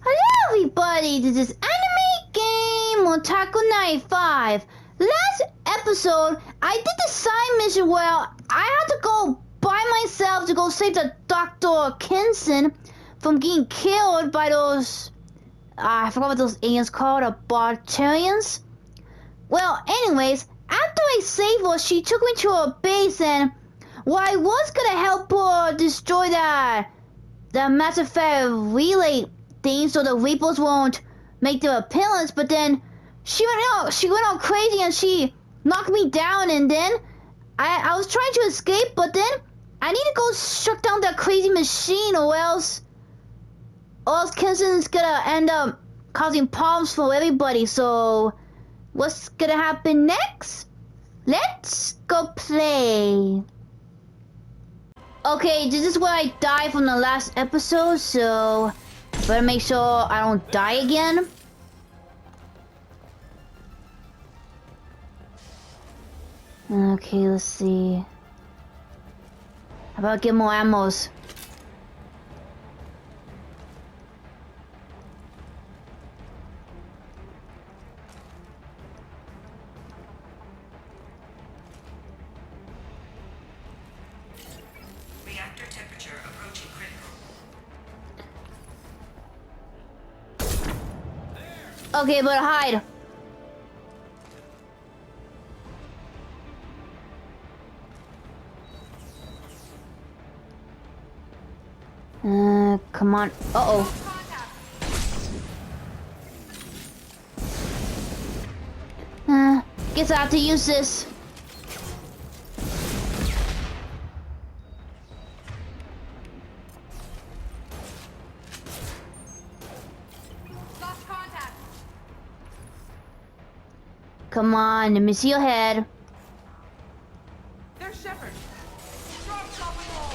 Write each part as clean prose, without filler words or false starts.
Hello everybody, this is Anime Game Otaku 95. Last episode, I did the side mission where I had to go by myself to go save the Dr. Kinson from getting killed by those, I forgot what those aliens called, the Bartarians. Well, anyways, after I saved her, she took me to her base and, well, I was gonna help her destroy the Mass Effect relay thing so the Reapers won't make their appearance, but then she went out crazy and she knocked me down, and then I was trying to escape, but then I need to go shut down that crazy machine, or else Kinson's gonna end up causing problems for everybody. So what's gonna happen next? Let's go play. Okay, this is where I died from the last episode, so better make sure I don't die again. Okay, let's see. How about get more ammos? Reactor temperature approaching critical. Okay, but hide. Come on. Uh-oh. Guess I have to use this. Lost contact. Come on, let me see your head. There's Shepard. Drop shopping mall.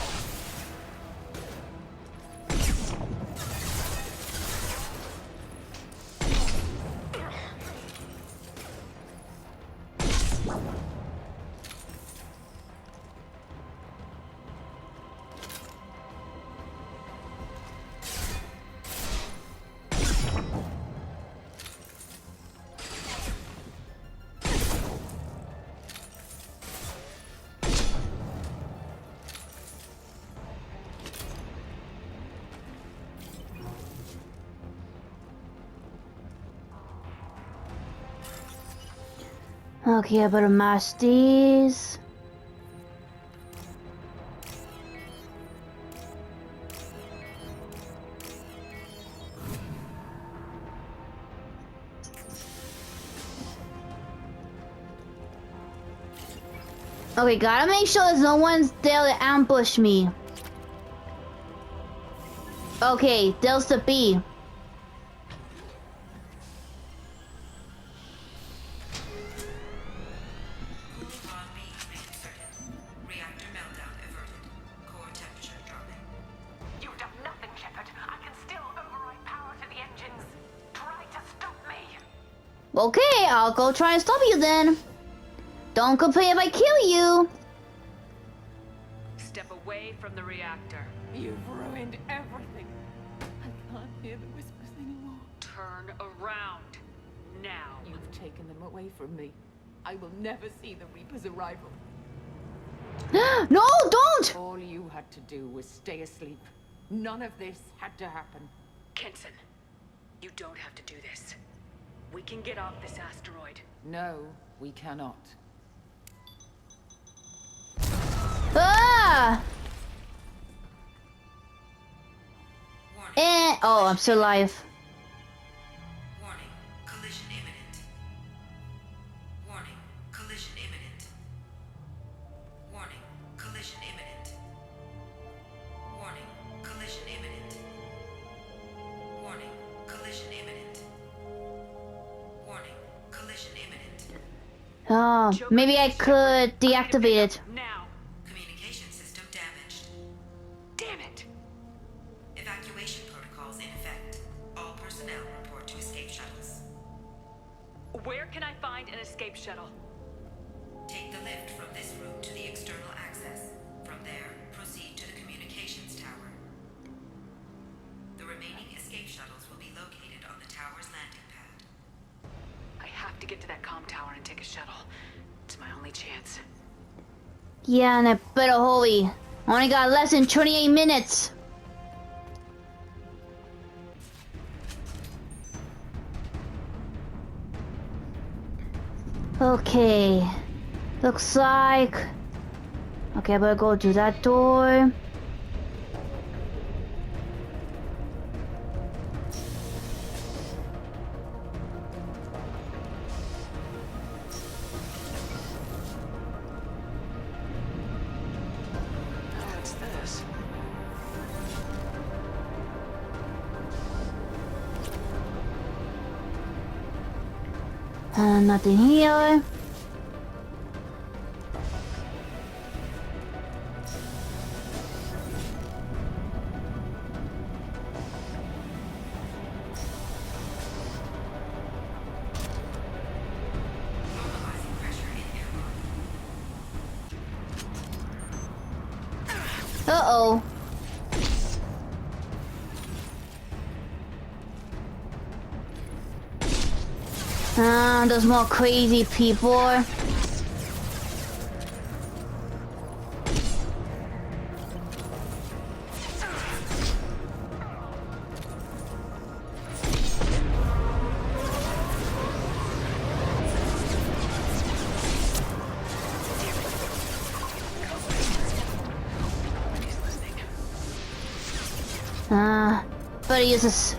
Okay, I better mash these. Okay, gotta make sure there's no one's there to ambush me. Okay, there's the bee. Cool pod B reinserted. Reactor meltdown averted. Core temperature dropping. You've done nothing, Shepard. I can still override power to the engines. Try to stop me. Okay, I'll go try and stop you then. Don't complain if I kill you. Step away from the reactor. You've ruined everything. I can't hear the whispers anymore. Turn around. Now. You've taken them away from me. I will never see the Reaper's arrival. No, don't! All you had to do was stay asleep. None of this had to happen. Kenson, you don't have to do this. We can get off this asteroid. No, we cannot. Ah! Warning. Oh, I'm still alive. Warning. Collision imminent. Warning. Collision imminent. Warning. Collision imminent. Warning. Collision imminent. Warning. Collision imminent. Warning. Collision imminent. Oh, maybe I could deactivate it. Now. Communication system damaged. Damn it. Evacuation protocols in effect. All personnel report to escape shuttles. Where can I find an escape shuttle? Take the lift from this room to the external access. From there, proceed to the communications tower. The remaining escape shuttles will be located Yeah, and I better hurry. Only got less than 28 minutes. Okay. Looks like... Okay, I better go to that door. What's this? Nothing here. Normalizing pressure in airlock. Uh-oh. There's more crazy people. He's listening. Better use this.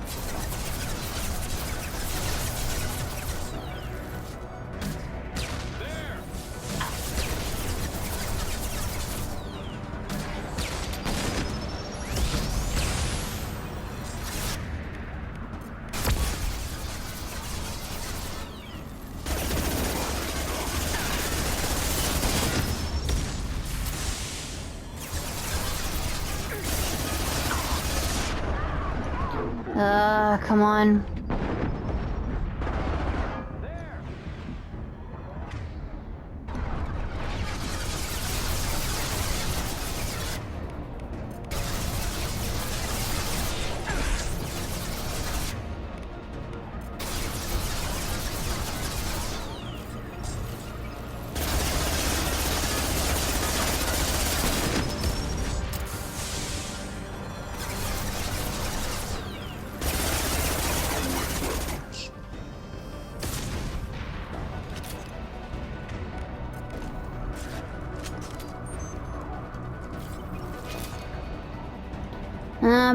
Come on.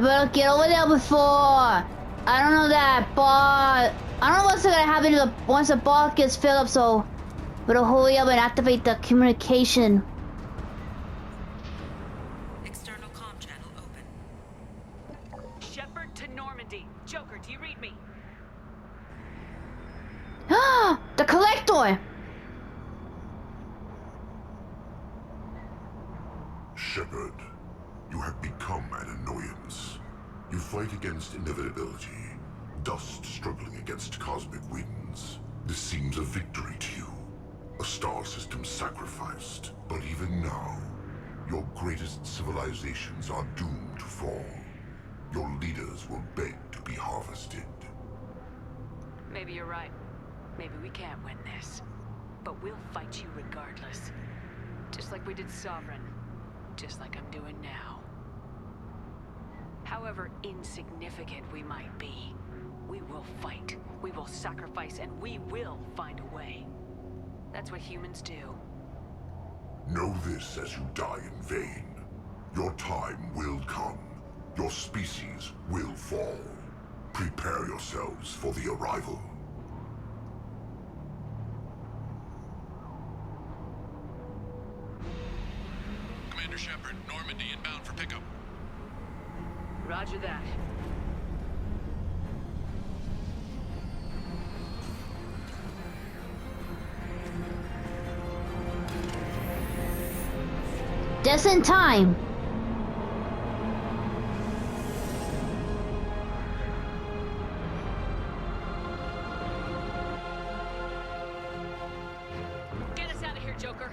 But get over there before. I don't know that bar. I don't know what's gonna happen to once the bar gets filled up. So, better hurry up and activate the communication. External comm channel open. Shepard to Normandy. Joker, do you read me? The collector. Shepard, you have become an annoyance. You fight against inevitability, dust struggling against cosmic winds. This seems a victory to you, a star system sacrificed. But even now, your greatest civilizations are doomed to fall. Your leaders will beg to be harvested. Maybe you're right. Maybe we can't win this. But we'll fight you regardless. Just like we did Sovereign. Just like I'm doing now. However insignificant we might be, we will fight, we will sacrifice, and we will find a way. That's what humans do. Know this as you die in vain. Your time will come. Your species will fall. Prepare yourselves for the arrival. Commander Shepard, Normandy inbound for pickup. Roger that. Just in time. Get us out of here, Joker.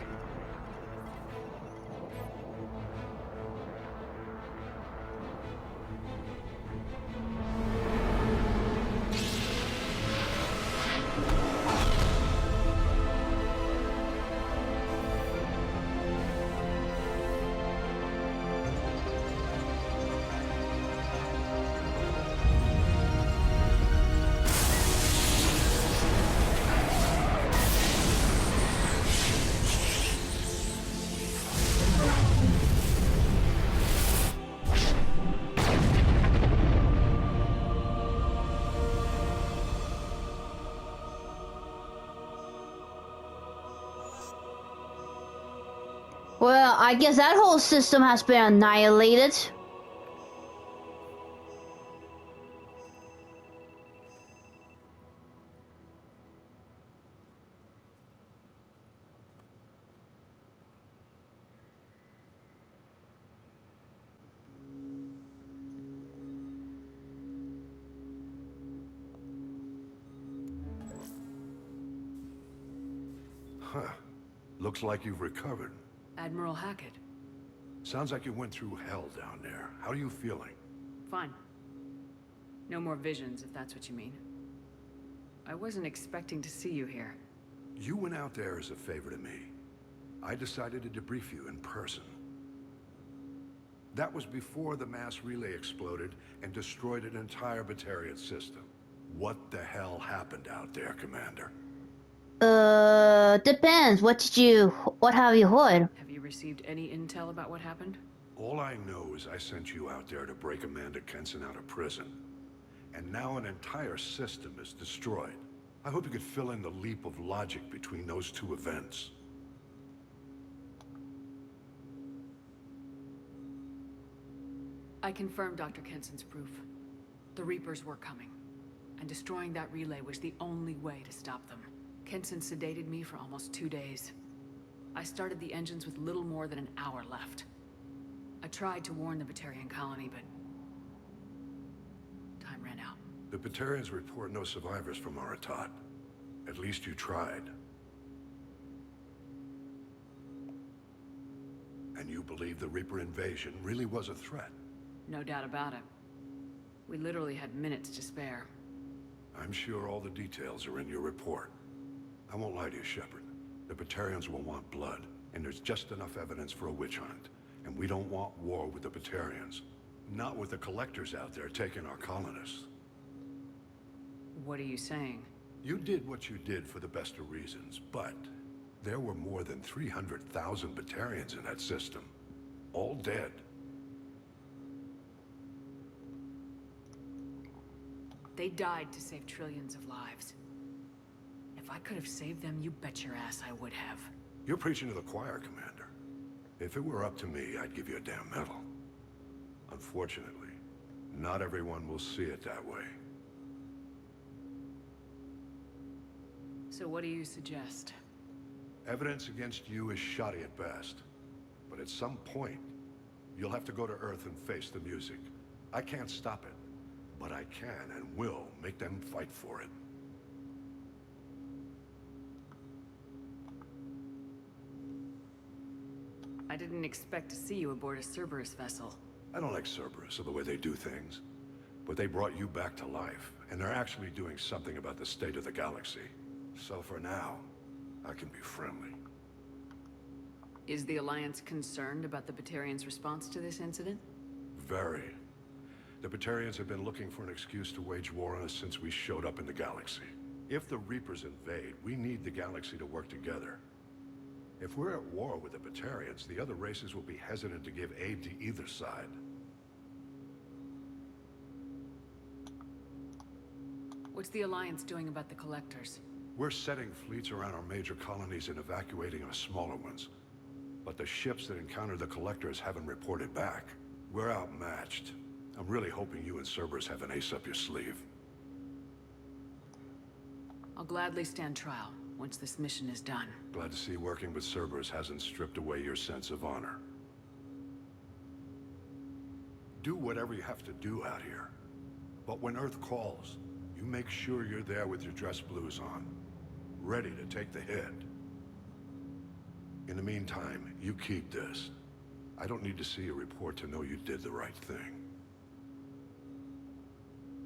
I guess that whole system has been annihilated. Huh. Looks like you've recovered. Admiral Hackett. Sounds like you went through hell down there. How are you feeling? Fine. No more visions, if that's what you mean. I wasn't expecting to see you here. You went out there as a favor to me. I decided to debrief you in person. That was before the mass relay exploded and destroyed an entire Batarian system. What the hell happened out there, Commander? Depends. What have you heard? Have you received any intel about what happened? All I know is I sent you out there to break Amanda Kenson out of prison. And now an entire system is destroyed. I hope you could fill in the leap of logic between those two events. I confirmed Dr. Kenson's proof. The Reapers were coming, and destroying that relay was the only way to stop them. Kenson sedated me for almost 2 days. I started the engines with little more than an hour left. I tried to warn the Batarian colony, but time ran out. The Batarians report no survivors from Aratat. At least you tried. And you believe the Reaper invasion really was a threat? No doubt about it. We literally had minutes to spare. I'm sure all the details are in your report. I won't lie to you, Shepard. The Batarians will want blood, and there's just enough evidence for a witch hunt. And we don't want war with the Batarians. Not with the collectors out there taking our colonists. What are you saying? You did what you did for the best of reasons, but there were more than 300,000 Batarians in that system. All dead. They died to save trillions of lives. If I could have saved them, you bet your ass I would have. You're preaching to the choir, Commander. If it were up to me, I'd give you a damn medal. Unfortunately, not everyone will see it that way. So what do you suggest? Evidence against you is shoddy at best. But at some point, you'll have to go to Earth and face the music. I can't stop it, but I can and will make them fight for it. I didn't expect to see you aboard a Cerberus vessel. I don't like Cerberus or the way they do things, but they brought you back to life, and they're actually doing something about the state of the galaxy. So for now, I can be friendly. Is the Alliance concerned about the Batarians' response to this incident? Very. The Batarians have been looking for an excuse to wage war on us since we showed up in the galaxy. If the Reapers invade, we need the galaxy to work together. If we're at war with the Batarians, the other races will be hesitant to give aid to either side. What's the Alliance doing about the Collectors? We're setting fleets around our major colonies and evacuating our smaller ones. But the ships that encountered the Collectors haven't reported back. We're outmatched. I'm really hoping you and Cerberus have an ace up your sleeve. I'll gladly stand trial once this mission is done. Glad to see working with Cerberus hasn't stripped away your sense of honor. Do whatever you have to do out here. But when Earth calls, you make sure you're there with your dress blues on, ready to take the hit. In the meantime, you keep this. I don't need to see a report to know you did the right thing.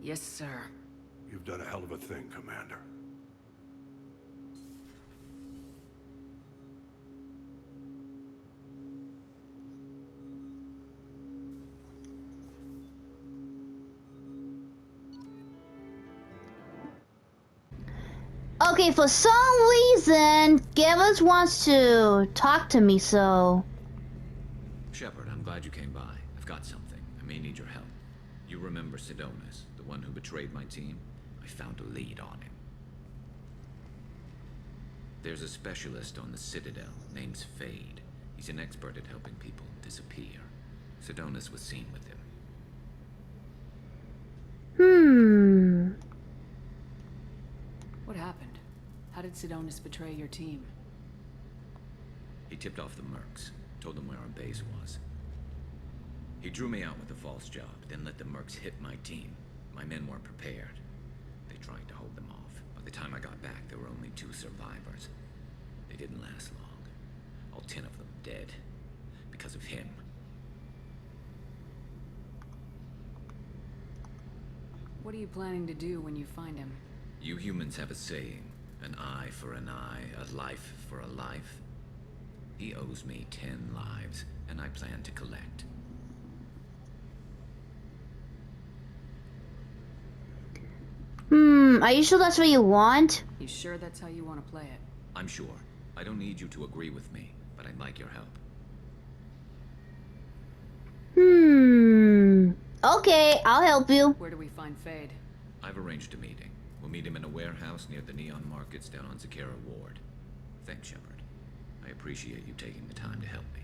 Yes, sir. You've done a hell of a thing, Commander. Okay, for some reason, Givens wants to talk to me, so... Shepard, I'm glad you came by. I've got something. I may need your help. You remember Sidonis, the one who betrayed my team? I found a lead on him. There's a specialist on the Citadel named Fade. He's an expert at helping people disappear. Sidonis was seen with him. What happened? How did Sidonis betray your team? He tipped off the mercs, told them where our base was. He drew me out with a false job, then let the mercs hit my team. My men weren't prepared. They tried to hold them off. By the time I got back, there were only 2 survivors. They didn't last long. All 10 of them dead. Because of him. What are you planning to do when you find him? You humans have a saying, an eye for an eye, a life for a life. He owes me 10 lives, and I plan to collect. Are you sure that's what you want? You sure that's how you want to play it? I'm sure. I don't need you to agree with me, but I'd like your help. Okay, I'll help you. Where do we find Fade? I've arranged a meeting. We'll meet him in a warehouse near the Neon Markets down on Zakera Ward. Thanks, Shepard. I appreciate you taking the time to help me.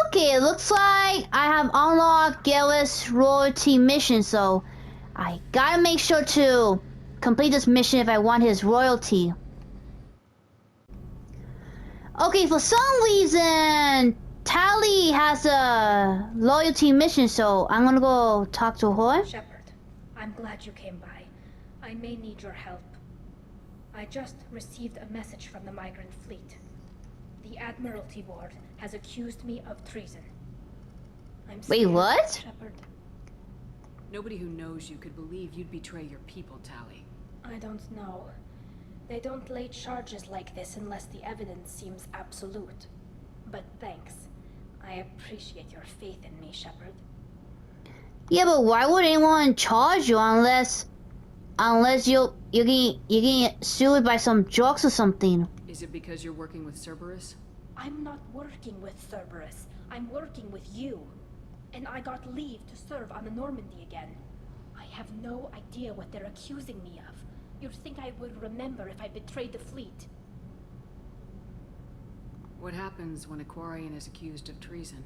Okay, it looks like I have unlocked Garrus royalty mission, so I gotta make sure to complete this mission if I want his royalty. Okay, for some reason, Tali has a loyalty mission, so I'm gonna go talk to her. Shepard, I'm glad you came by. I may need your help. I just received a message from the migrant fleet. The Admiralty Board has accused me of treason. I'm Wait, scared, what? Shepard. Nobody who knows you could believe you'd betray your people, Tali. I don't know. They don't lay charges like this unless the evidence seems absolute. But thanks. I appreciate your faith in me, Shepard. Yeah, but why would anyone charge you unless you're getting sued by some drugs or something? Is it because you're working with Cerberus? I'm not working with Cerberus. I'm working with you. And I got leave to serve on the Normandy again. I have no idea what they're accusing me of. You'd think I would remember if I betrayed the fleet. What happens when a Quarian is accused of treason?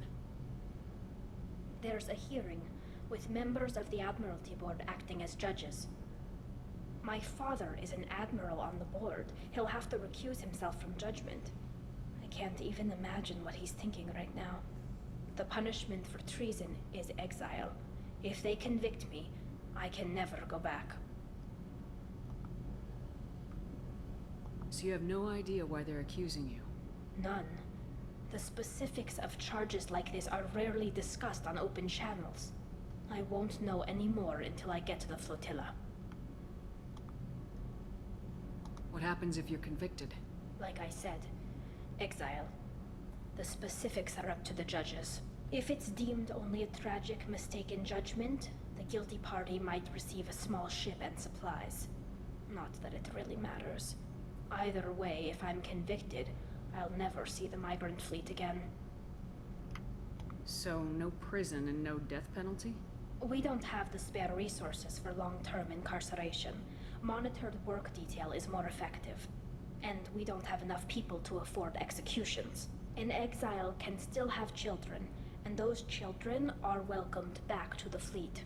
There's a hearing, with members of the Admiralty Board acting as judges. My father is an admiral on the board. He'll have to recuse himself from judgment. I can't even imagine what he's thinking right now. The punishment for treason is exile. If they convict me, I can never go back. So you have no idea why they're accusing you? None. The specifics of charges like this are rarely discussed on open channels. I won't know any more until I get to the flotilla. What happens if you're convicted? Like I said, exile. The specifics are up to the judges. If it's deemed only a tragic mistake in judgment, the guilty party might receive a small ship and supplies. Not that it really matters. Either way, if I'm convicted, I'll never see the migrant fleet again. So no prison and no death penalty? We don't have the spare resources for long-term incarceration. Monitored work detail is more effective. And we don't have enough people to afford executions. An exile can still have children, and those children are welcomed back to the fleet.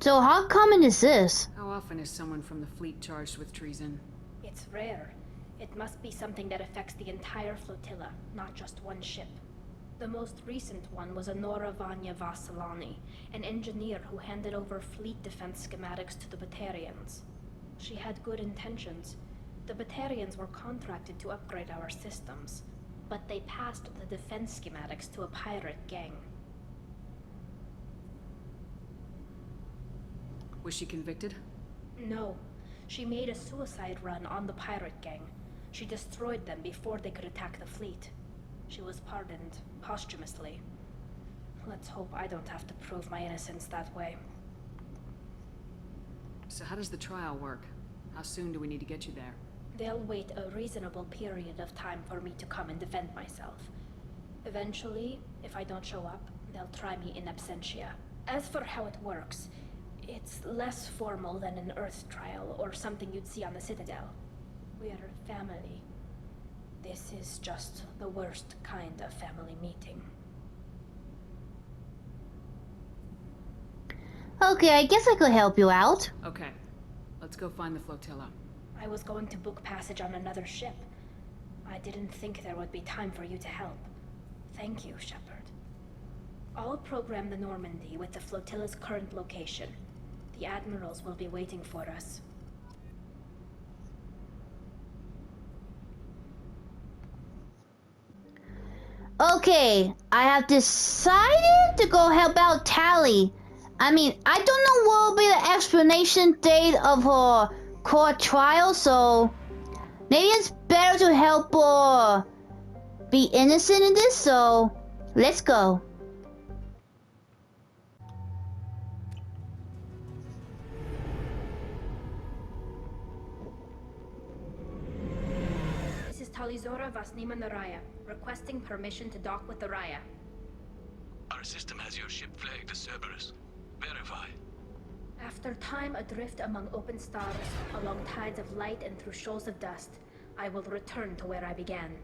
So how common is this? How often is someone from the fleet charged with treason? It's rare. It must be something that affects the entire flotilla, not just one ship. The most recent one was Honora Vanya Vasilani, an engineer who handed over fleet defense schematics to the Batarians. She had good intentions. The Batarians were contracted to upgrade our systems, but they passed the defense schematics to a pirate gang. Was she convicted? No. She made a suicide run on the pirate gang. She destroyed them before they could attack the fleet. She was pardoned posthumously. Let's hope I don't have to prove my innocence that way. So how does the trial work? How soon do we need to get you there? They'll wait a reasonable period of time for me to come and defend myself. Eventually, if I don't show up, they'll try me in absentia. As for how it works, It's less formal than an Earth trial or something you'd see on the Citadel. We're family. This is just the worst kind of family meeting. Okay, I guess I could help you out. Okay, let's go find the flotilla. I was going to book passage on another ship. I didn't think there would be time for you to help. Thank you, Shepard. I'll program the Normandy with the flotilla's current location. The admirals will be waiting for us. Okay, I have decided to go help out Tally. I mean, I don't know what will be the explanation date of her court trial, so maybe it's better to help her be innocent in this, so let's go. This is Talizora Vasnima Naraya, requesting permission to dock with the Raya. Our system has your ship flagged as Cerberus. Verify. After time adrift among open stars, along tides of light and through shoals of dust, I will return to where I began.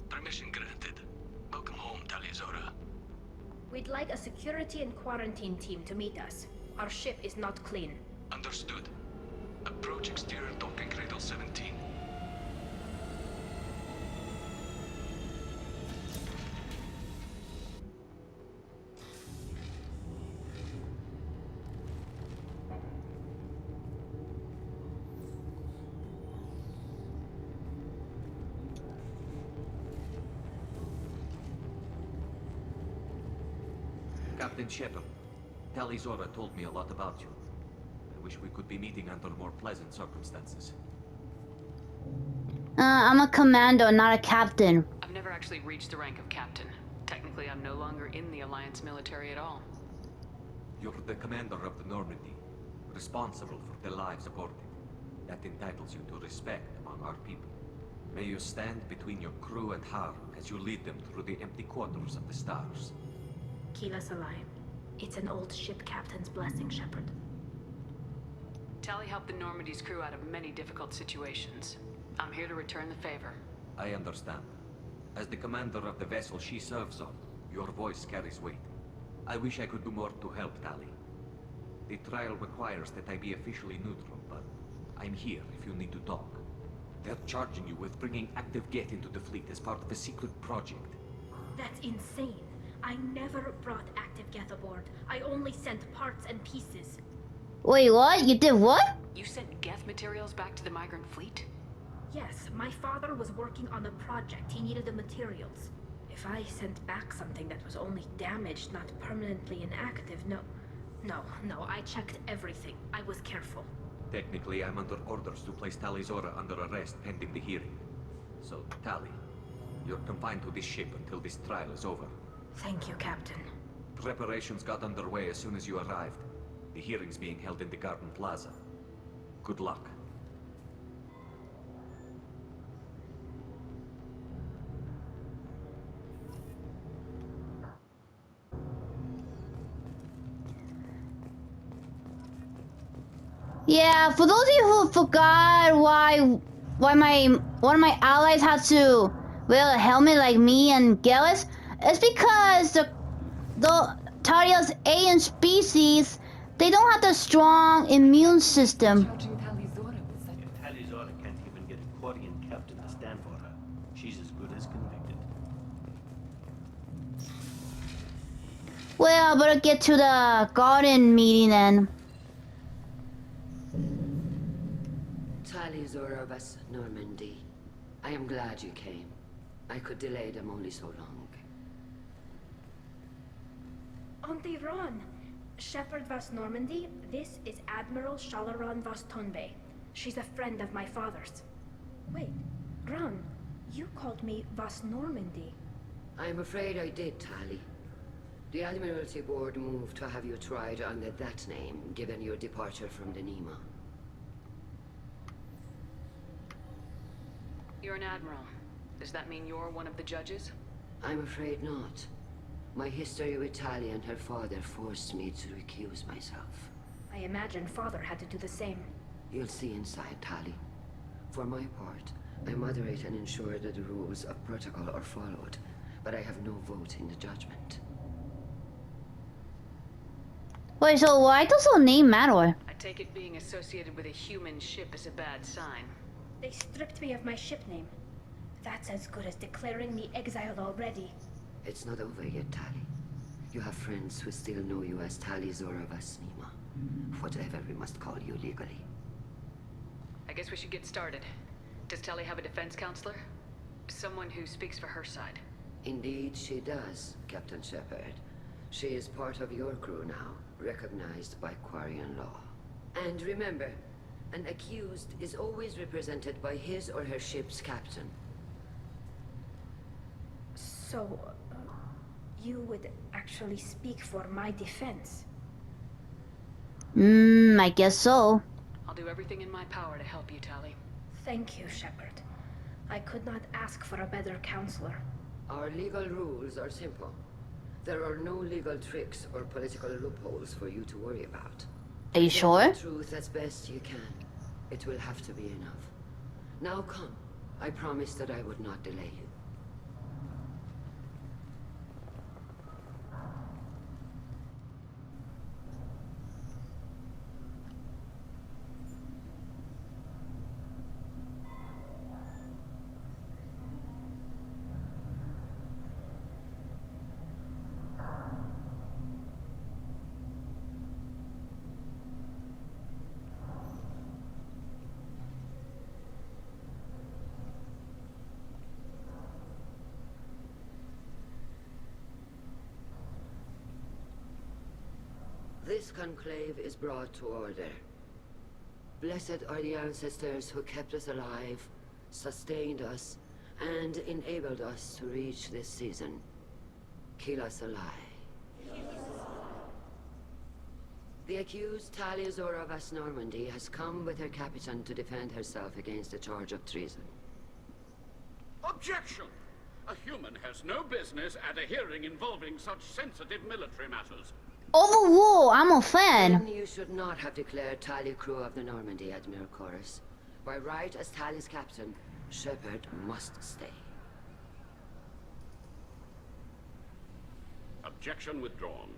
Permission granted. Welcome home, Talizora. We'd like a security and quarantine team to meet us. Our ship is not clean. Understood. Approach exterior docking cradle 17. Captain Shepard, Talizora told me a lot about you. I wish we could be meeting under more pleasant circumstances. I'm a commando, not a captain. I've never actually reached the rank of captain. Technically, I'm no longer in the Alliance military at all. You're the commander of the Normandy, responsible for the lives aboard it. That entitles you to respect among our people. May you stand between your crew and harm as you lead them through the empty quarters of the stars. Keyless Alai. It's an old ship captain's blessing, Shepard. Tally helped the Normandy's crew out of many difficult situations. I'm here to return the favor. I understand. As the commander of the vessel she serves on, your voice carries weight. I wish I could do more to help Tally. The trial requires that I be officially neutral, but I'm here if you need to talk. They're charging you with bringing active Geth into the fleet as part of a secret project. That's insane. I never brought active Geth aboard. I only sent parts and pieces. Wait, what? You did what? You sent Geth materials back to the migrant fleet? Yes, my father was working on a project. He needed the materials. If I sent back something that was only damaged, not permanently inactive, no, I checked everything. I was careful. Technically, I'm under orders to place Talizora under arrest pending the hearing. So, Tally, you're confined to this ship until this trial is over. Thank you, Captain. Preparations got underway as soon as you arrived. The hearing's being held in the Garden Plaza. Good luck. Yeah, for those of you who forgot why one of my allies had to wear a helmet like me and Gillis, it's because the Tariel's alien species, they don't have the strong immune system. Talizora can't even get a Quarian captain to stand for her. She's as good as convicted. Well, better get to the garden meeting then. Talizora vas Normandy. I am glad you came. I could delay them only so long. Auntie Ron! Shepard vas Normandy, this is Admiral Shalaran vas Tonbe. She's a friend of my father's. Wait, Ron, you called me vas Normandy. I'm afraid I did, Tali. The Admiralty Board moved to have you tried under that name, given your departure from the Nima. You're an admiral. Does that mean you're one of the judges? I'm afraid not. My history with Tali and her father forced me to recuse myself. I imagine Father had to do the same. You'll see inside, Tali. For my part, I moderate and ensure that the rules of protocol are followed, but I have no vote in the judgment. Wait, so why does her name matter? I take it being associated with a human ship is a bad sign. They stripped me of my ship name. That's as good as declaring me exiled already. It's not over yet, Tali. You have friends who still know you as Tali Zora Vasnima. Whatever we must call you legally. I guess we should get started. Does Tali have a defense counselor? Someone who speaks for her side. Indeed, she does, Captain Shepard. She is part of your crew now, recognized by Quarian law. And remember, an accused is always represented by his or her ship's captain. So, you would actually speak for my defense? I guess so. I'll do everything in my power to help you, Tali. Thank you, Shepard. I could not ask for a better counselor. Our legal rules are simple. There are no legal tricks or political loopholes for you to worry about. Are you sure? The truth as best you can. It will have to be enough. Now come. I promised that I would not delay you. This conclave is brought to order. Blessed are the ancestors who kept us alive, sustained us, and enabled us to reach this season. Keep us alive. The accused Tali Zora Vas Normandy has come with her captain to defend herself against a charge of treason. Objection! A human has no business at a hearing involving such sensitive military matters. Overrule, I'm a fan. Then you should not have declared Tali crew of the Normandy, Admiral Chorus. By right as Tali's captain, Shepard must stay. Objection withdrawn.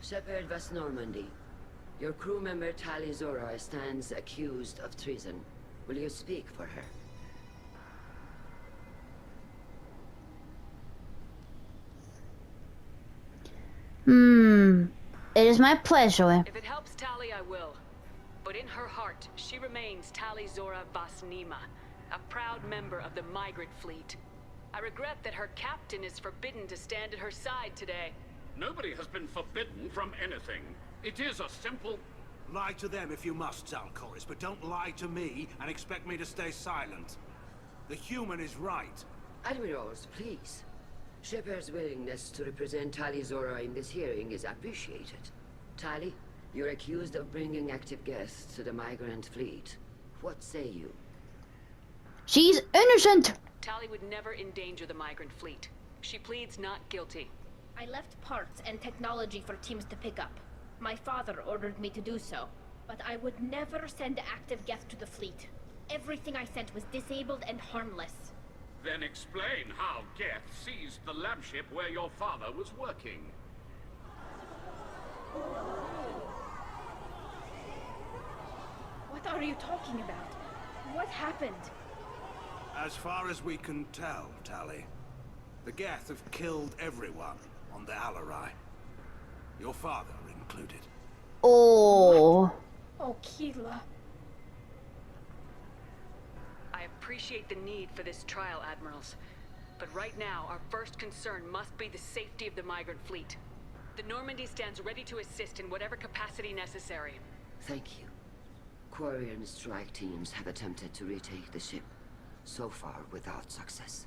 Shepard Vas Normandy, your crew member Tali Zora stands accused of treason. Will you speak for her? It is my pleasure. If it helps Tali, I will. But in her heart, she remains Tali Zora Vasnima, a proud member of the migrant fleet. I regret that her captain is forbidden to stand at her side today. Nobody has been forbidden from anything. It is a simple... Lie to them if you must, Zalcoris, but don't lie to me and expect me to stay silent. The human is right. Admirals, please. Shepard's willingness to represent Tali Zora in this hearing is appreciated. Tali, you're accused of bringing active guests to the migrant fleet. What say you? She's innocent! Tali would never endanger the migrant fleet. She pleads not guilty. I left parts and technology for teams to pick up. My father ordered me to do so, but I would never send active guests to the fleet. Everything I sent was disabled and harmless. Then explain how Geth seized the lab ship where your father was working. What are you talking about? What happened? As far as we can tell, Tali, the Geth have killed everyone on the Alarai. Your father included. Oh. Oh, Keela. I appreciate the need for this trial, Admirals. But right now, our first concern must be the safety of the migrant fleet. The Normandy stands ready to assist in whatever capacity necessary. Thank you. Quarian strike teams have attempted to retake the ship, so far without success.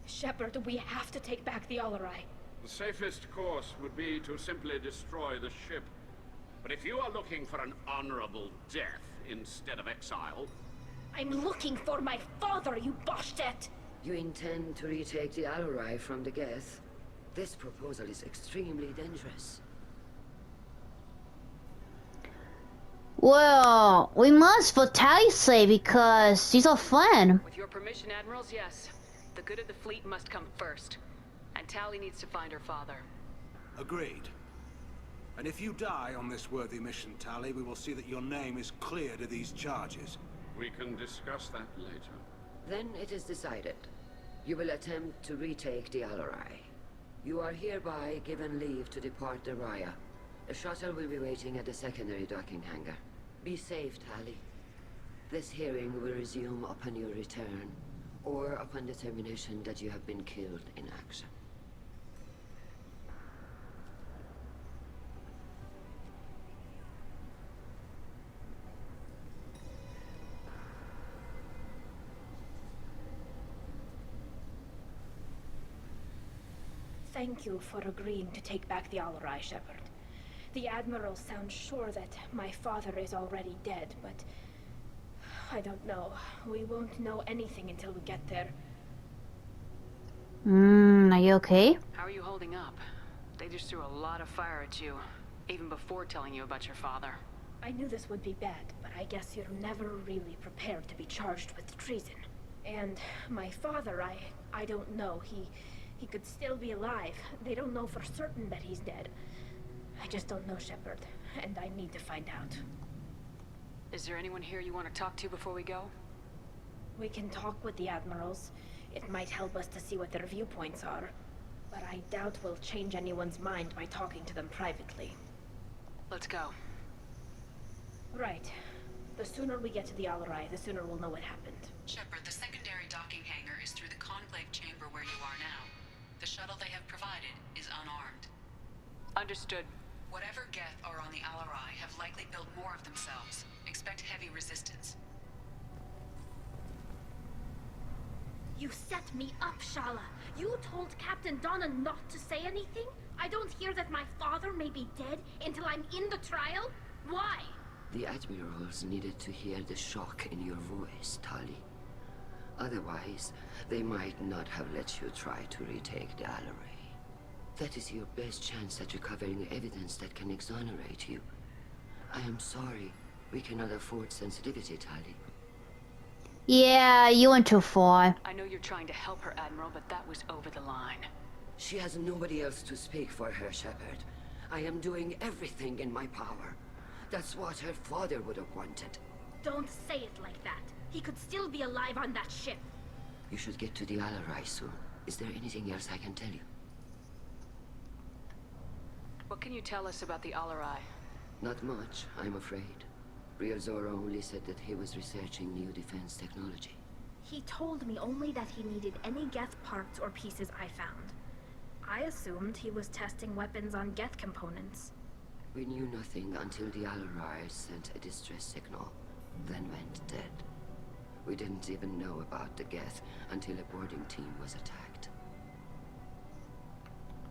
Shepard, we have to take back the Alarai. The safest course would be to simply destroy the ship. But if you are looking for an honorable death instead of exile... I'm looking for my father, you bastet! You intend to retake the Alarai from the Geth? This proposal is extremely dangerous. Well, we must for Tally's sake because she's our friend. With your permission, Admirals, yes. The good of the fleet must come first. And Tally needs to find her father. Agreed. And if you die on this worthy mission, Tally, we will see that your name is cleared of these charges. We can discuss that later. Then it is decided. You will attempt to retake the Alarai. You are hereby given leave to depart the Raya. The shuttle will be waiting at the secondary docking hangar. Be safe, Tally. This hearing will resume upon your return, or upon determination that you have been killed in action. Thank you for agreeing to take back the Alarai, Shepard. The Admiral sounds sure that my father is already dead, but I don't know. We won't know anything until we get there. Are you okay? How are you holding up? They just threw a lot of fire at you, even before telling you about your father. I knew this would be bad, but I guess you're never really prepared to be charged with treason. And my father, I don't know. He could still be alive. They don't know for certain that he's dead. I just don't know, Shepard, and I need to find out. Is there anyone here you want to talk to before we go? We can talk with the Admirals. It might help us to see what their viewpoints are. But I doubt we'll change anyone's mind by talking to them privately. Let's go. Right. The sooner we get to the Alarai, the sooner we'll know what happened. Shepard, the secondary docking hangar is through the Conclave chamber where you are now. The shuttle they have provided is unarmed. Understood. Whatever Geth are on the Alarai have likely built more of themselves. Expect heavy resistance. You set me up, Shala. You told Captain Donna not to say anything? I don't hear that my father may be dead until I'm in the trial? Why? The Admirals needed to hear the shock in your voice, Tali. Otherwise, they might not have let you try to retake the Alarai. That is your best chance at recovering evidence that can exonerate you. I am sorry. We cannot afford sensitivity, Tali. Yeah, you went too far. I know you're trying to help her, Admiral, but that was over the line. She has nobody else to speak for her, Shepard. I am doing everything in my power. That's what her father would have wanted. Don't say it like that. He could still be alive on that ship. You should get to the Alarai soon. Is there anything else I can tell you? What can you tell us about the Alarai? Not much, I'm afraid. Real Zoro only said that he was researching new defense technology. He told me only that he needed any Geth parts or pieces I found. I assumed he was testing weapons on Geth components. We knew nothing until the Alarai sent a distress signal, then went dead. We didn't even know about the Geth until a boarding team was attacked.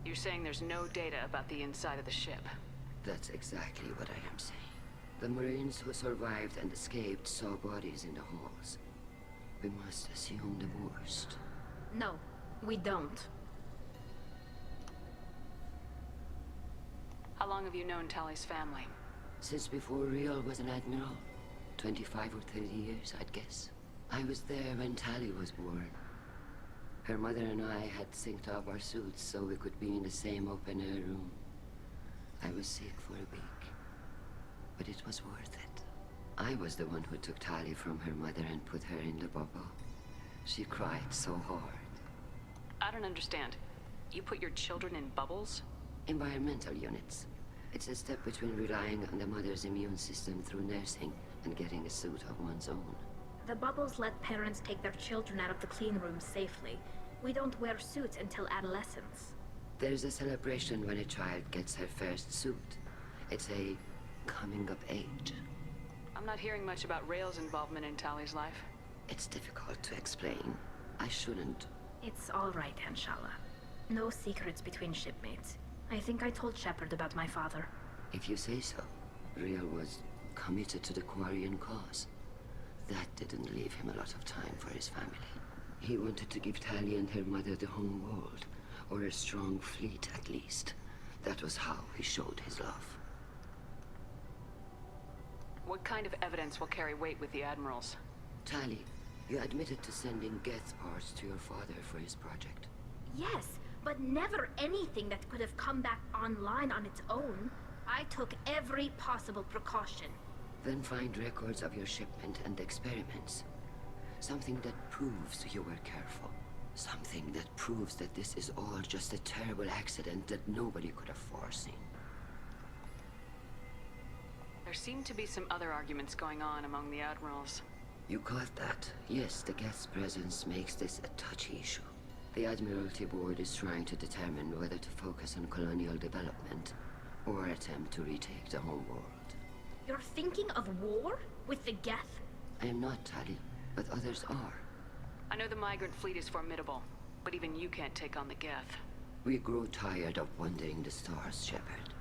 You're saying there's no data about the inside of the ship? That's exactly what I am saying. The Marines who survived and escaped saw bodies in the halls. We must assume the worst. No, we don't. How long have you known Tally's family? Since before Real was an admiral. 25 or 30 years, I'd guess. I was there when Tally was born. Her mother and I had synced up our suits so we could be in the same open-air room. I was sick for a week, but it was worth it. I was the one who took Tally from her mother and put her in the bubble. She cried so hard. I don't understand. You put your children in bubbles? Environmental units. It's a step between relying on the mother's immune system through nursing and getting a suit of one's own. The bubbles let parents take their children out of the clean rooms safely. We don't wear suits until adolescence. There's a celebration when a child gets her first suit. It's a coming of age. I'm not hearing much about Rail's involvement in Tally's life. It's difficult to explain. I shouldn't. It's all right, Anshala. No secrets between shipmates. I think I told Shepard about my father. If you say so. Real was committed to the Quarian cause. That didn't leave him a lot of time for his family. He wanted to give Tally and her mother the home world, or a strong fleet at least. That was how he showed his love. What kind of evidence will carry weight with the Admirals? Tali, you admitted to sending Geth parts to your father for his project. Yes, but never anything that could have come back online on its own. I took every possible precaution. Then find records of your shipment and experiments. Something that proves you were careful. Something that proves that this is all just a terrible accident that nobody could have foreseen. There seem to be some other arguments going on among the Admirals. You caught that? Yes, the Geth's presence makes this a touchy issue. The Admiralty Board is trying to determine whether to focus on colonial development or attempt to retake the home world. You're thinking of war? With the Geth? I am not, Tali, but others are. I know the migrant fleet is formidable, but even you can't take on the Geth. We grow tired of wandering the stars, Shepard.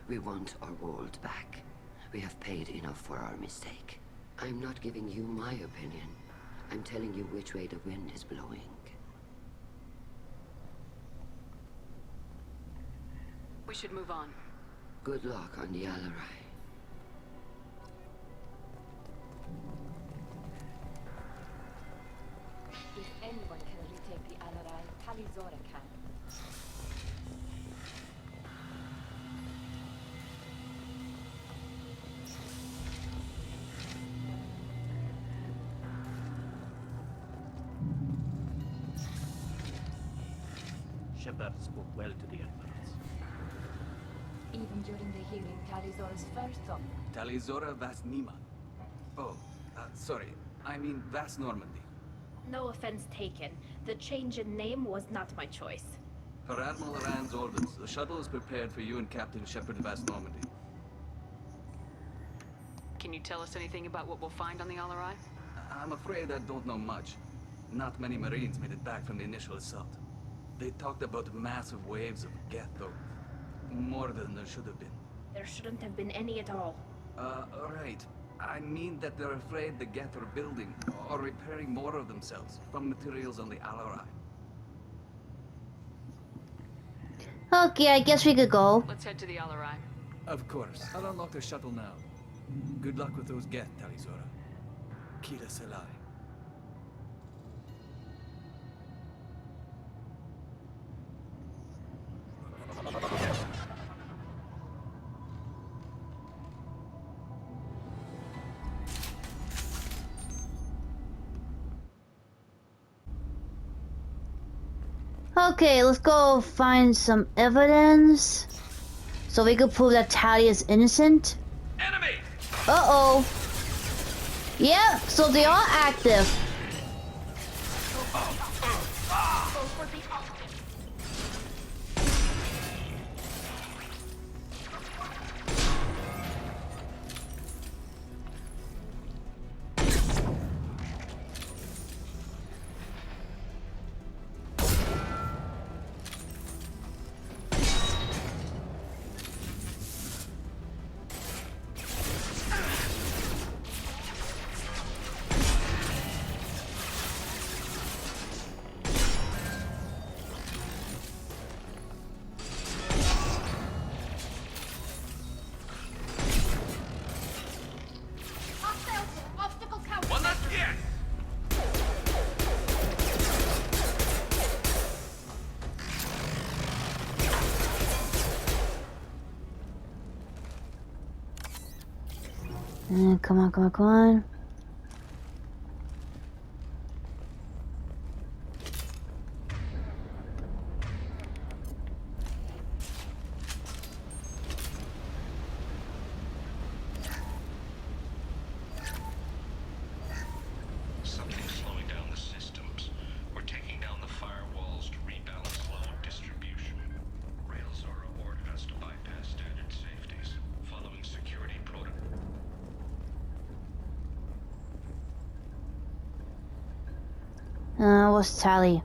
We want our world back. We have paid enough for our mistake. I'm not giving you my opinion. I'm telling you which way the wind is blowing. We should move on. Good luck on the Alarai. If anyone can retake the Alarai, Talizora can. Shepard spoke well to the Admirals. Even during the hearing, Talizora's first thought. Talizora Vas Nima. Oh, sorry. I mean Vas Normandy. No offense taken. The change in name was not my choice. Per Admiral Rand's orders, the shuttle is prepared for you and Captain Shepard Vas Normandy. Can you tell us anything about what we'll find on the Alarai? I'm afraid I don't know much. Not many Marines made it back from the initial assault. They talked about massive waves of Geth, though. More than there should have been. There shouldn't have been any at all. Right. I mean that they're afraid the Geth are building or repairing more of themselves from materials on the Alarai. Okay, I guess we could go. Let's head to the Alarai. Of course. I'll unlock the shuttle now. Good luck with those Geth, Talizora. Kira Selai. Okay, let's go find some evidence so we can prove that Tali is innocent. Enemy! Uh-oh. Yep, so they are active. Come on, come on, come on. Something's slowing down the systems. We're taking down the firewalls to rebalance load distribution. Railzora ordered us to bypass standard safeties, following security protocol. What's Tali?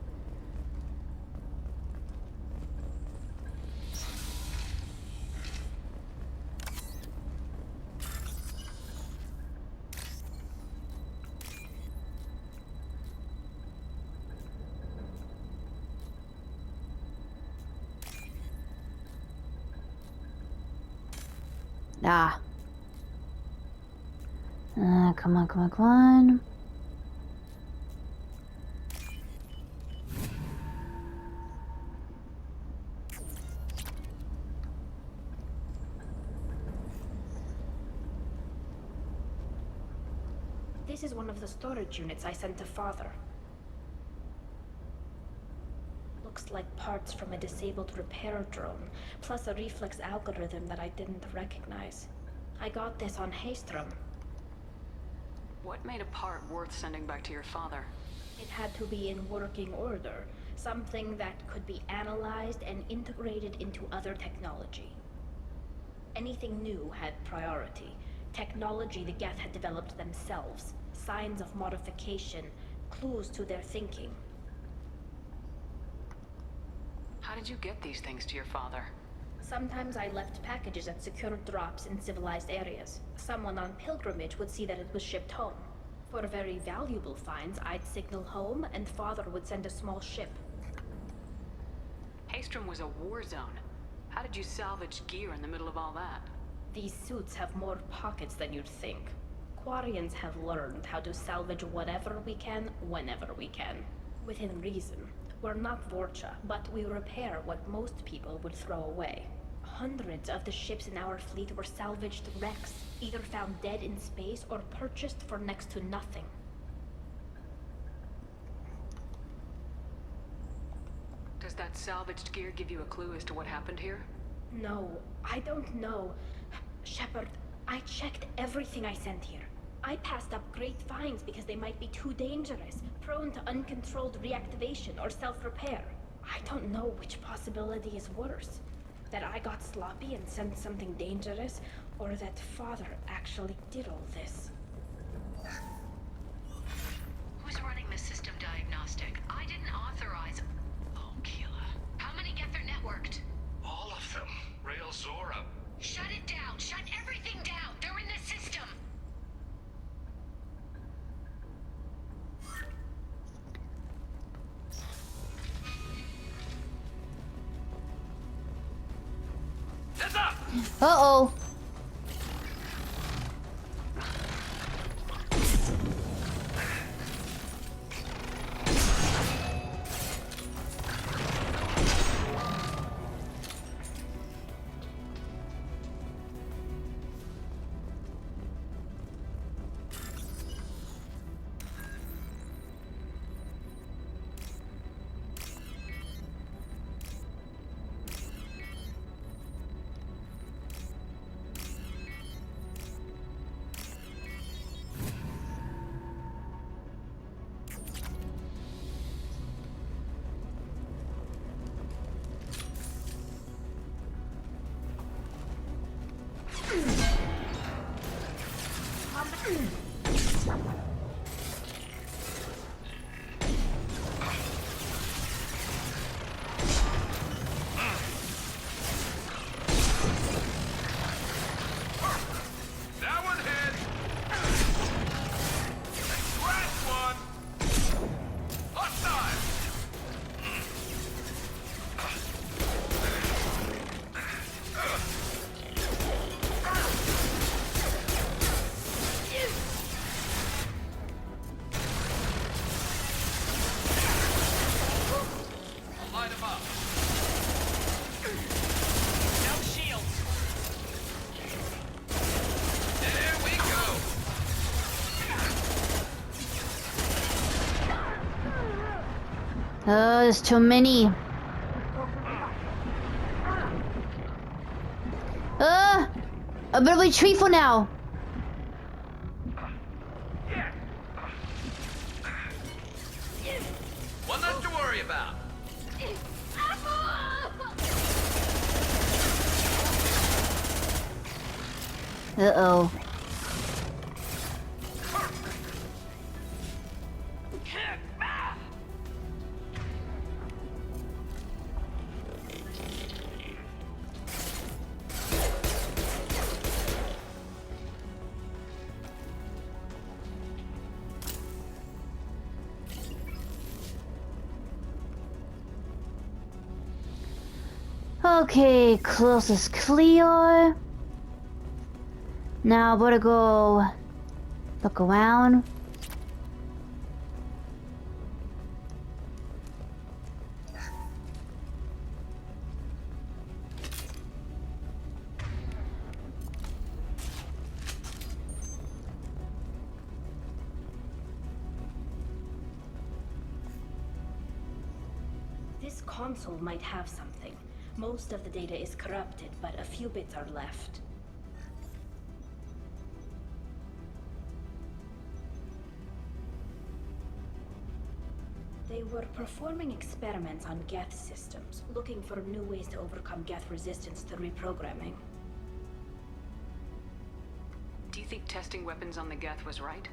Ah. Come on, come on, come on. This is one of the storage units I sent to Father. Looks like parts from a disabled repair drone, plus a reflex algorithm that I didn't recognize. I got this on Haystrom. What made a part worth sending back to your father? It had to be in working order, something that could be analyzed and integrated into other technology. Anything new had priority. Technology the Geth had developed themselves, signs of modification, clues to their thinking. How did you get these things to your father? Sometimes I left packages at secure drops in civilized areas. Someone on pilgrimage would see that it was shipped home. For very valuable finds, I'd signal home, and Father would send a small ship. Haystrom was a war zone. How did you salvage gear in the middle of all that? These suits have more pockets than you'd think. Quarians have learned how to salvage whatever we can, whenever we can. Within reason. We're not Vorcha, but we repair what most people would throw away. Hundreds of the ships in our fleet were salvaged wrecks, either found dead in space or purchased for next to nothing. Does that salvaged gear give you a clue as to what happened here? No, I don't know. Shepard, I checked everything I sent here. I passed up great finds because they might be too dangerous, prone to uncontrolled reactivation or self-repair. I don't know which possibility is worse. That I got sloppy and sent something dangerous, or that Father actually did all this. Who's running the system diagnostic? I didn't authorize... Oh, Keela. How many Geth are networked? All of them. Rail Zora. Shut it down! Shut everything down! They're in the system! Heads up! Uh-oh. That one hit! Last one! Hostile! Light him up. No shields. There we go. Oh, there's too many. A bit of retreat for now. One less to worry about. Uh-oh. Okay, close is clear. Now, better go Look around. This console might have something. Most of the data is corrupted, but a few bits are left. They were performing experiments on Geth systems, looking for new ways to overcome Geth resistance to reprogramming. Do you think testing weapons on the Geth was right?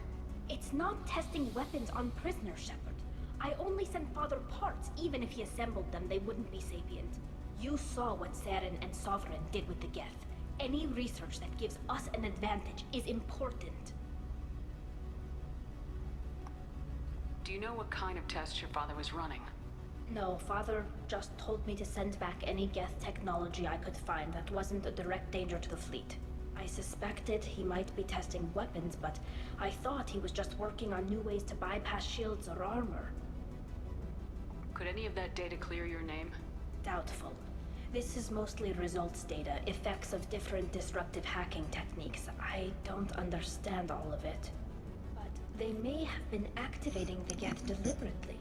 It's not testing weapons on prisoners, Shepard. I only sent Father parts. Even if he assembled them, they wouldn't be sapient. You saw what Saren and Sovereign did with the Geth. Any research that gives us an advantage is important. Do you know what kind of tests your father was running? No, Father just told me to send back any Geth technology I could find that wasn't a direct danger to the fleet. I suspected he might be testing weapons, but I thought he was just working on new ways to bypass shields or armor. Could any of that data clear your name? Doubtful. This is mostly results data, effects of different disruptive hacking techniques. I don't understand all of it. But they may have been activating the Geth deliberately.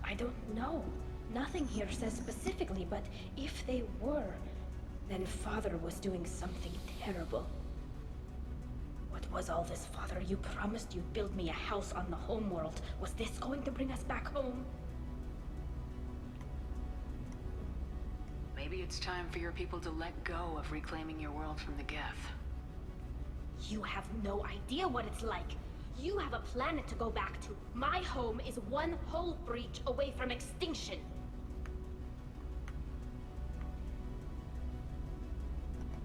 I don't know. Nothing here says specifically, but if they were, then Father was doing something terrible. What was all this, Father? You promised you'd build me a house on the homeworld. Was this going to bring us back home? Maybe it's time for your people to let go of reclaiming your world from the Geth. You have no idea what it's like. You have a planet to go back to. My home is one hull breach away from extinction.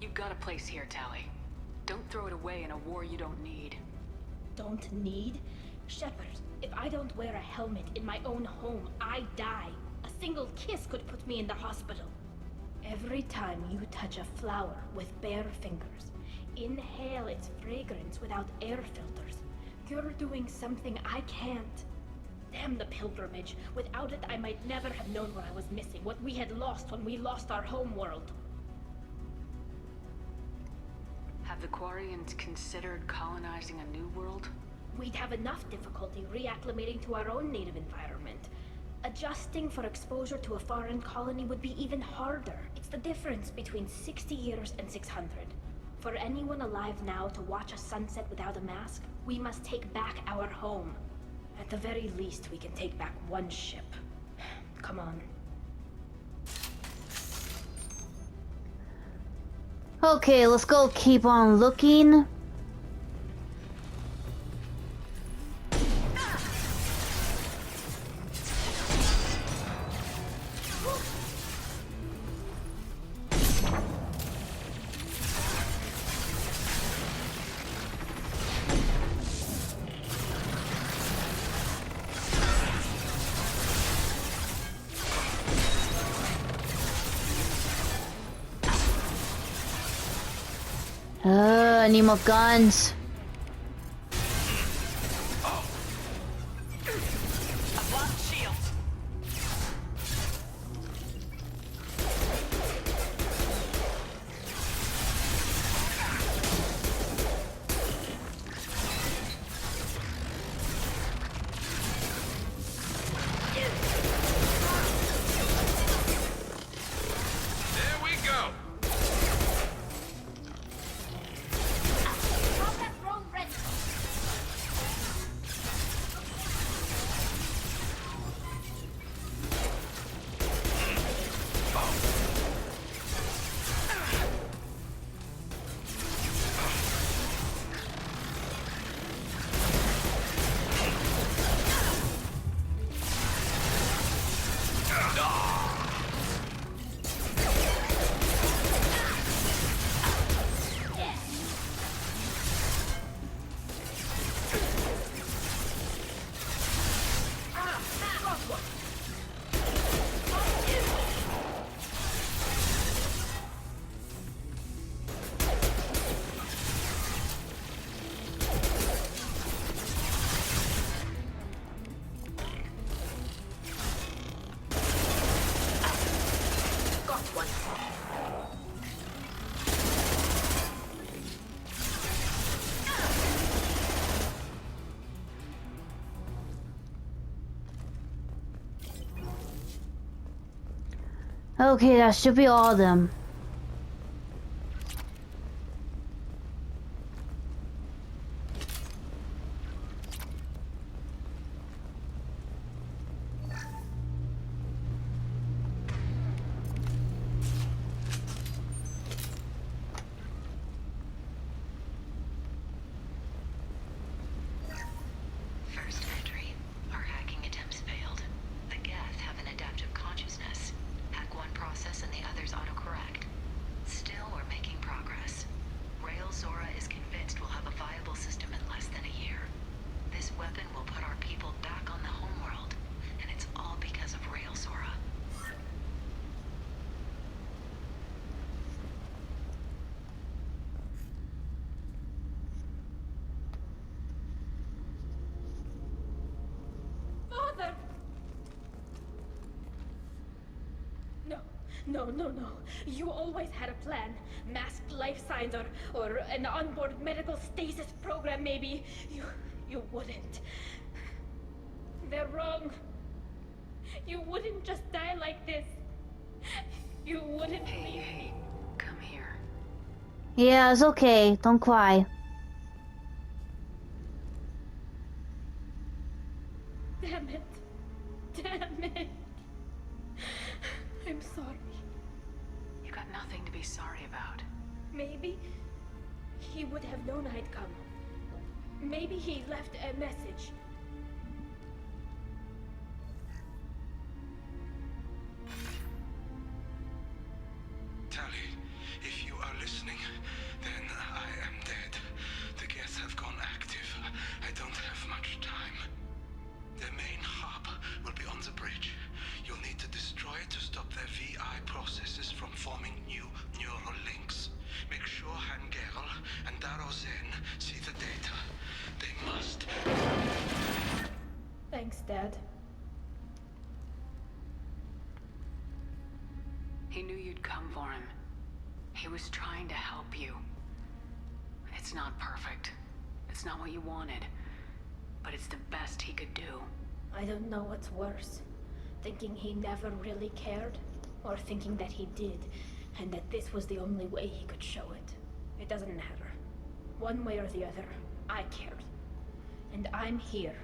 You've got a place here, Tali. Don't throw it away in a war you don't need. Don't need? Shepard, if I don't wear a helmet in my own home, I die. A single kiss could put me in the hospital. Every time you touch a flower with bare fingers, inhale its fragrance without air filters, you're doing something I can't. Damn the pilgrimage. Without it, I might never have known what I was missing, what we had lost when we lost our home world. Have the Quarians considered colonizing a new world? We'd have enough difficulty reacclimating to our own native environment. Adjusting for exposure to a foreign colony would be even harder. It's the difference between 60 years and 600. For anyone alive now to watch a sunset without a mask, we must take back our home. At the very least, we can take back one ship. Come on. Okay, let's go keep on looking. I need more guns. I've lost shields. There we go. Okay, that should be all of them. First entry. Our hacking attempts failed. The Geth have an adaptive consciousness. Hack one process and the others autocorrect. Still, we're making progress. Rail Zora is convinced we'll have a viable system in less than a year. This weapon will put our people back on the homeworld, and it's all because of Rail Zora. Father! No, no, no, no. You always had a plan. Masked life signs or an onboard medical stasis program, maybe. You wouldn't. They're wrong. You wouldn't just die like this. You wouldn't. Hey, come here. Yeah, it's okay. Don't cry. Damn it. Damn it. I'm sorry. You got nothing to be sorry about. Maybe he would have known I'd come. Maybe he left a message. Tali, if you are listening, then I am dead. The Geth have gone active. I don't have much time. The main hub will be on the bridge. You'll need to destroy it to stop their VI processes from forming new neural links. Make sure Hangerl and Darozen see the data. They must. Thanks, Dad. He knew you'd come for him. He was trying to help you. It's not perfect. It's not what you wanted. But it's the best he could do. I don't know what's worse. Thinking he never really cared, or thinking that he did, and that this was the only way he could show it. It doesn't matter. One way or the other, I cared. And I'm here.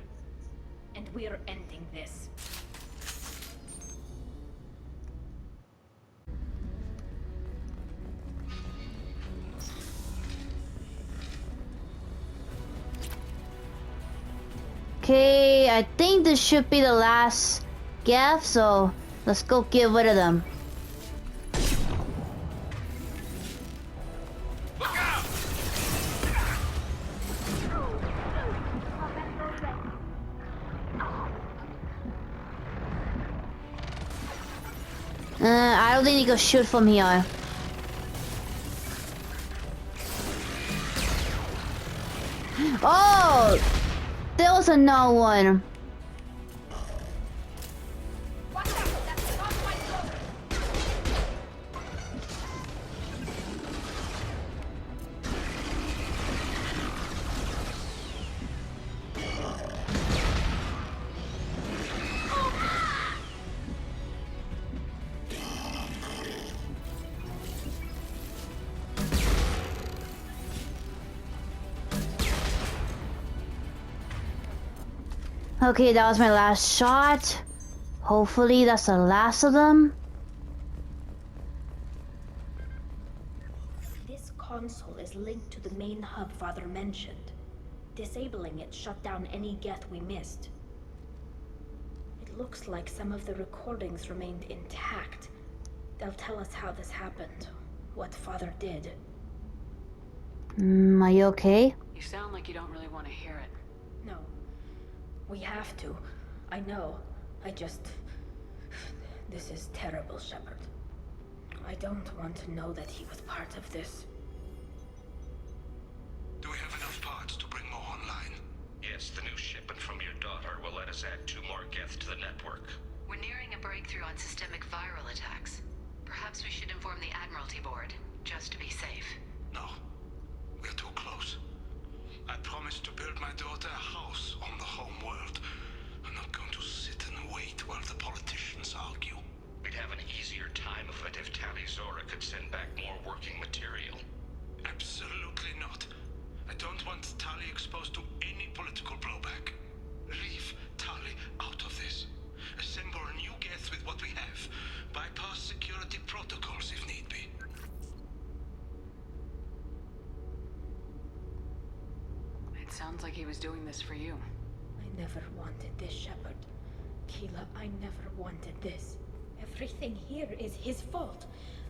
And we're ending this. Okay, I think this should be the last Geth, so let's go get rid of them. I don't think you can shoot from here. Oh! There was another one. Okay, that was my last shot. Hopefully that's the last of them. This console is linked to the main hub Father mentioned. Disabling it shut down any Geth we missed. It looks like some of the recordings remained intact. They'll tell us how this happened, what Father did. Are you okay? You sound like you don't really want to hear it. No. We have to. I know. This is terrible, Shepard. I don't want to know that he was part of this. Do we have enough parts to bring more online? Yes, the new shipment from your daughter will let us add 2 more Geth to the network. We're nearing a breakthrough on systemic viral attacks. Perhaps we should inform the Admiralty Board, just to be safe. No. We're too close. I promised to build my daughter a house on the home world. I'm not going to sit and wait while the politicians argue. We'd have an easier time Sounds like he was doing this for you. I never wanted this, Shepard. Keela, I never wanted this. Everything here is his fault.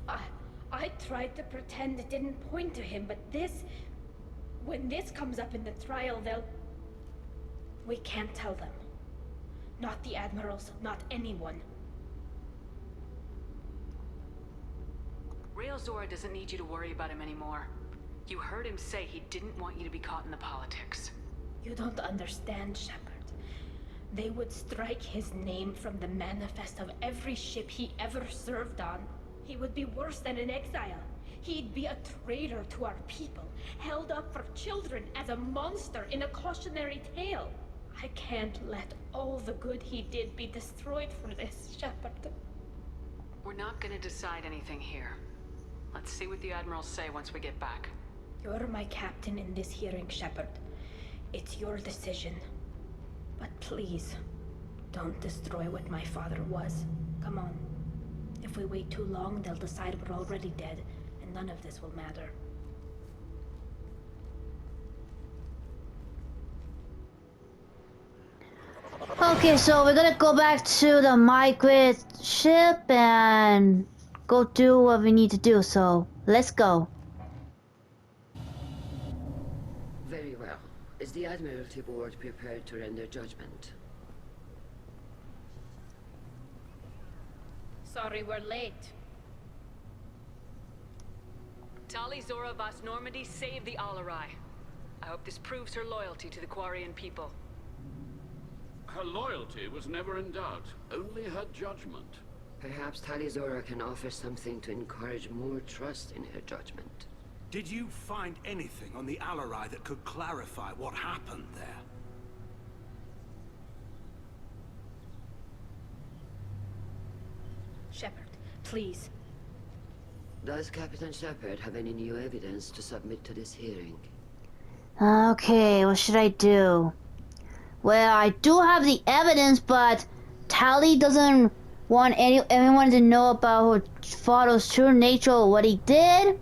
I tried to pretend it didn't point to him, but this... When this comes up in the trial, they'll... We can't tell them. Not the admirals, not anyone. Rail Zora doesn't need you to worry about him anymore. You heard him say he didn't want you to be caught in the politics. You don't understand, Shepard. They would strike his name from the manifest of every ship he ever served on. He would be worse than an exile. He'd be a traitor to our people, held up for children as a monster in a cautionary tale. I can't let all the good he did be destroyed for this, Shepard. We're not gonna decide anything here. Let's see what the admirals say once we get back. You're my captain in this hearing, Shepard. It's your decision. But please, don't destroy what my father was. Come on. If we wait too long, they'll decide we're already dead, and none of this will matter. Okay, so we're gonna go back to the migrate ship and go do what we need to do, so let's go. Very well. Is the Admiralty Board prepared to render judgment? Sorry we're late. Tali Zora Vas Normandy saved the Alarai. I hope this proves her loyalty to the Quarian people. Her loyalty was never in doubt, only her judgment. Perhaps Tali Zora can offer something to encourage more trust in her judgment. Did you find anything on the Alarai that could clarify what happened there? Shepard, please. Does Captain Shepard have any new evidence to submit to this hearing? Okay, what should I do? Well, I do have the evidence, but Tali doesn't want anyone to know about her father's true nature or what he did.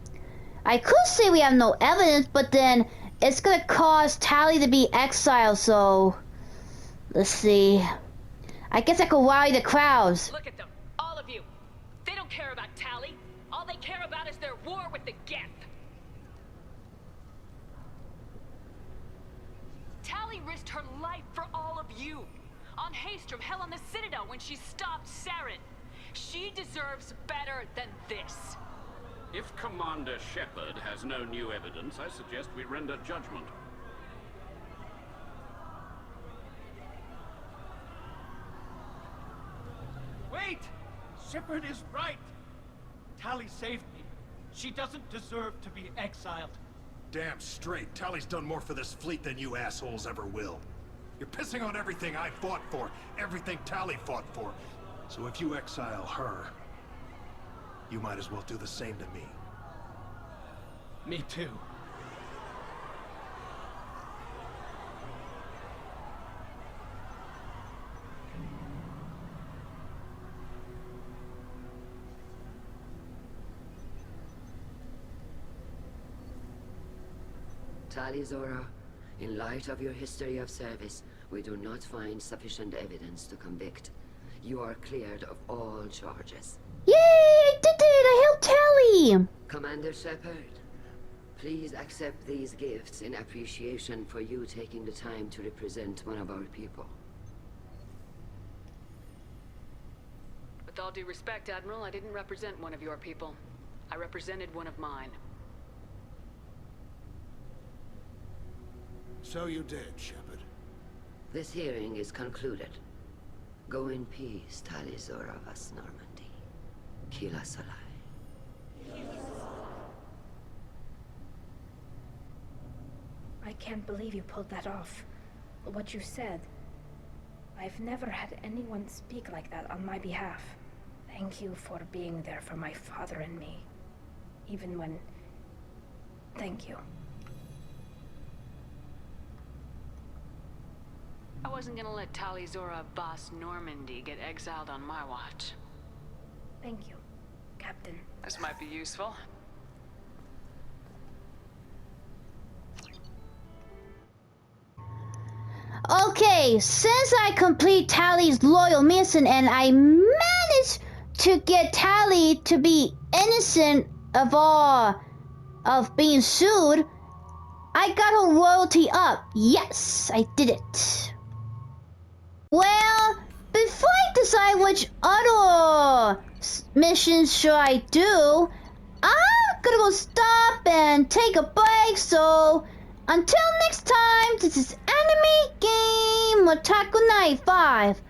I could say we have no evidence, but then it's gonna cause Tali to be exiled, so... Let's see. I guess I could rally the crowds. Look at them, all of you. They don't care about Tali. All they care about is their war with the Geth. Tali risked her life for all of you. On Haestrom, hell, on the Citadel when she stopped Saren. She deserves better than this. If Commander Shepard has no new evidence, I suggest we render judgment. Wait! Shepard is right! Tali saved me. She doesn't deserve to be exiled. Damn straight. Tali's done more for this fleet than you assholes ever will. You're pissing on everything I fought for, everything Tali fought for. So if you exile her, you might as well do the same to me. Me too. Tali Zora, in light of your history of service, we do not find sufficient evidence to convict. You are cleared of all charges. Yay! I did it! I helped Tali! Commander Shepard, please accept these gifts in appreciation for you taking the time to represent one of our people. With all due respect, Admiral, I didn't represent one of your people. I represented one of mine. So you did, Shepard. This hearing is concluded. Go in peace, Tali Zora Vas Normandy. Kila Salai. I can't believe you pulled that off. What you said. I've never had anyone speak like that on my behalf. Thank you for being there for my father and me. Even when... Thank you. I wasn't gonna let Tali Zora Vas Normandy get exiled on my watch. Thank you, Captain. This might be useful. Okay, since I complete Tally's loyal mission and I managed to get Tally to be innocent of being sued, I got her royalty up. Yes, I did it. Well, before I decide which other missions should I do, I'm gonna go stop and take a break, so until next time, this is Anime Game Otaku 95.